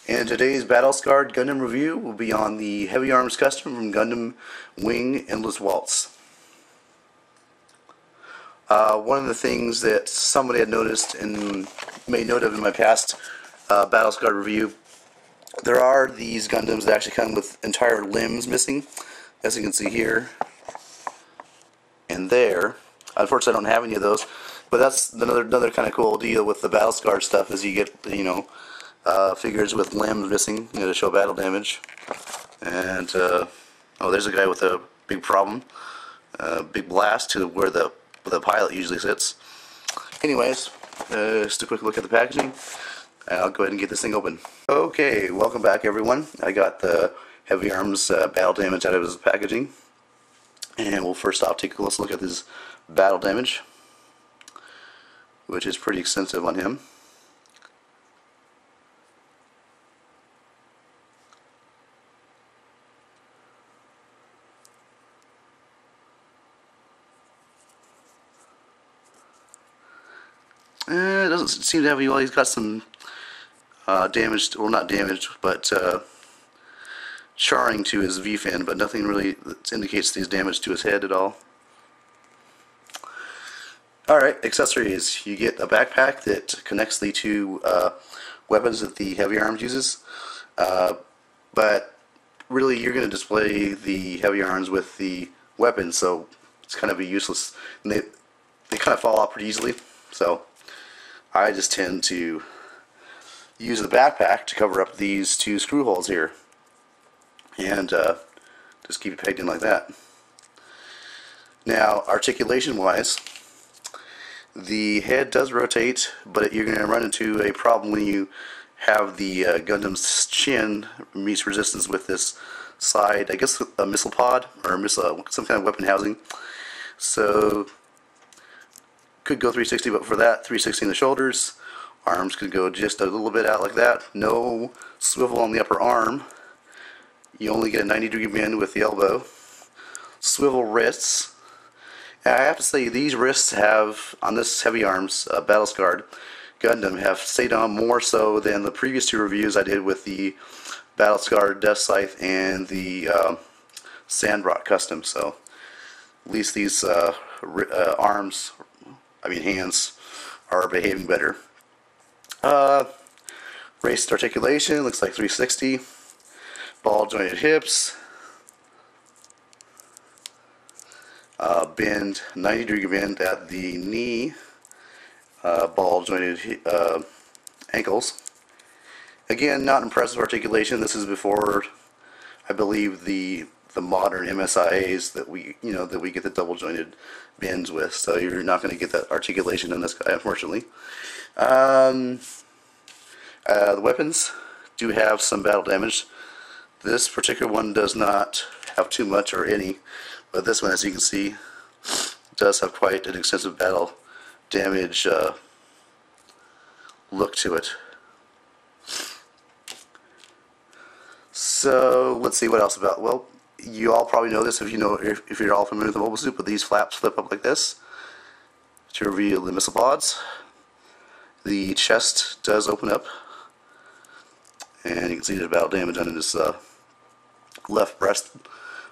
And today's Battle Scarred Gundam review will be on the Heavy Arms Custom from Gundam Wing Endless Waltz. One of the things that somebody had noticed and made note of in my past Battle Scarred review, there are these Gundams that actually come with entire limbs missing, as you can see here and there. Unfortunately, I don't have any of those, but that's another kind of cool deal with the Battle Scarred stuff, is you get, figures with limbs missing, to show battle damage. And oh, there's a guy with a big problem, big blast to where the pilot usually sits. Anyways, just a quick look at the packaging, and I'll go ahead and get this thing open. Okay, welcome back everyone. I got the Heavy Arms battle damage out of his packaging, and we'll first off take a close look at this battle damage, which is pretty extensive on him. It doesn't seem to have any. Well, he's got some damaged, well, not damaged, but charring to his V-fin, but nothing really that indicates he's damage to his head at all. Alright, accessories. You get a backpack that connects the two weapons that the Heavy Arms uses, but really you're going to display the Heavy Arms with the weapons, so it's kind of a useless, and they kind of fall off pretty easily, so I just tend to use the backpack to cover up these two screw holes here, and just keep it pegged in like that. Now, articulation wise, the head does rotate, but you're going to run into a problem when you have the Gundam's chin meets resistance with this side, I guess a missile pod, or some kind of weapon housing. So could go 360, but for that, 360 in the shoulders. Arms could go just a little bit out like that. No swivel on the upper arm. You only get a 90-degree bend with the elbow. Swivel wrists. And I have to say, these wrists have, on this Heavy Arms Battle Scarred Gundam, have stayed on more so than the previous two reviews I did with the Battle Scarred Death Scythe and the Sandbrock Custom. So at least these hands are behaving better. Raced articulation, looks like 360. Ball jointed hips. Bend, 90-degree bend at the knee. Ball jointed ankles. Again, not impressive articulation. This is before, I believe, the modern MSIAs that we get the double jointed bends with, so you're not going to get that articulation in this guy, unfortunately. The weapons do have some battle damage. This particular one does not have too much or any, but this one, as you can see, does have quite an extensive battle damage look to it. So let's see what else about. Well, you all probably know this if you're all familiar with the mobile suit, but these flaps flip up like this to reveal the missile pods. The chest does open up, and you can see the battle damage on this left breast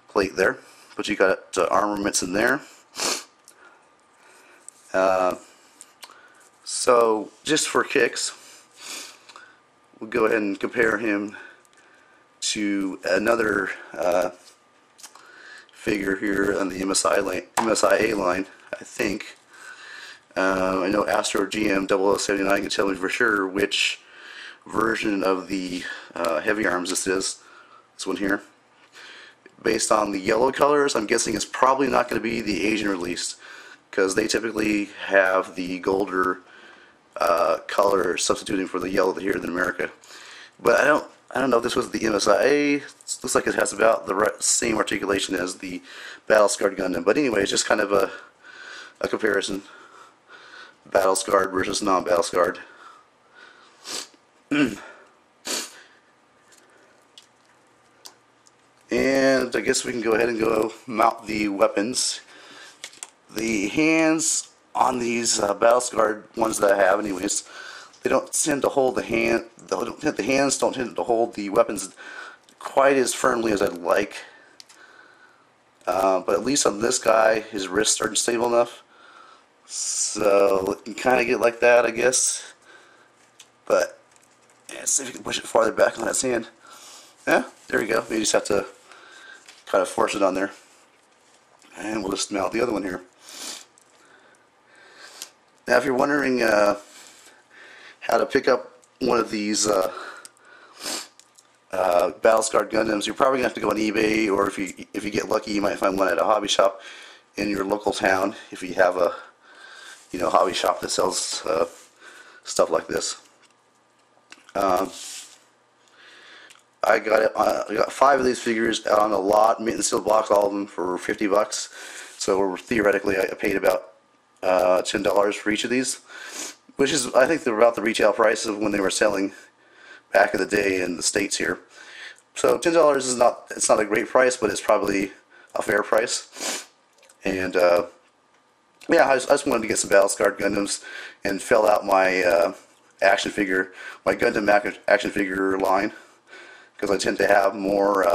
plate there. But you got armaments in there. So just for kicks, we'll go ahead and compare him to another figure here on the MSIA line, I think. I know Astro GM 0079 can tell me for sure which version of the Heavy Arms this is. This one here. Based on the yellow colors, I'm guessing it's probably not going to be the Asian release, because they typically have the golder color substituting for the yellow here in America. But I don't know if this was the MSIA. It looks like it has about the same articulation as the Battle Scarred Gundam. But anyway, it's just kind of a comparison. Battle Scarred versus non-Battle Scarred. And I guess we can go ahead and go mount the weapons. The hands on these Battle Scarred ones that I have anyways they don't tend to hold the hands don't tend to hold the weapons quite as firmly as I'd like. But at least on this guy, his wrists aren't stable enough. So you can kind of get like that, I guess. But yeah, let's see if you can push it farther back on his hand. Yeah, there you go. You just have to kind of force it on there. And we'll just mount the other one here. Now, if you're wondering how to pick up one of these Battle Scarred Gundams, you're probably gonna have to go on eBay, or if you get lucky, you might find one at a hobby shop in your local town. If you have a hobby shop that sells stuff like this. I got 5 of these figures out on a lot, mint and sealed box, all of them for $50. So theoretically, I paid about $10 for each of these, which is, I think, about the retail price of when they were selling back in the day in the States here. So $10 is it's not a great price, but it's probably a fair price. And yeah, I just wanted to get some Battle Scarred Gundams and fill out my my Gundam action figure line, because I tend to have more,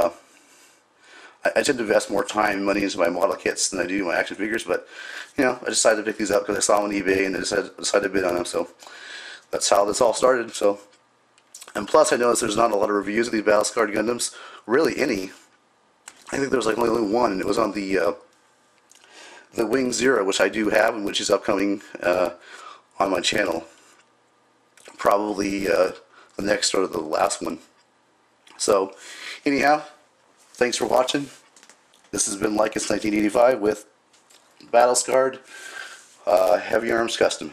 I tend to invest more time and money into my model kits than I do my action figures. But I decided to pick these up because I saw them on eBay and I decided to bid on them. So that's how this all started. So, and plus I noticed there's not a lot of reviews of these Battle Scarred Gundams, really any. I think there was like only one, and it was on the Wing Zero, which I do have, and which is upcoming on my channel. Probably the next or the last one. So, anyhow, thanks for watching. This has been Like It's 1985 with Battle Scarred Heavy Arms Custom.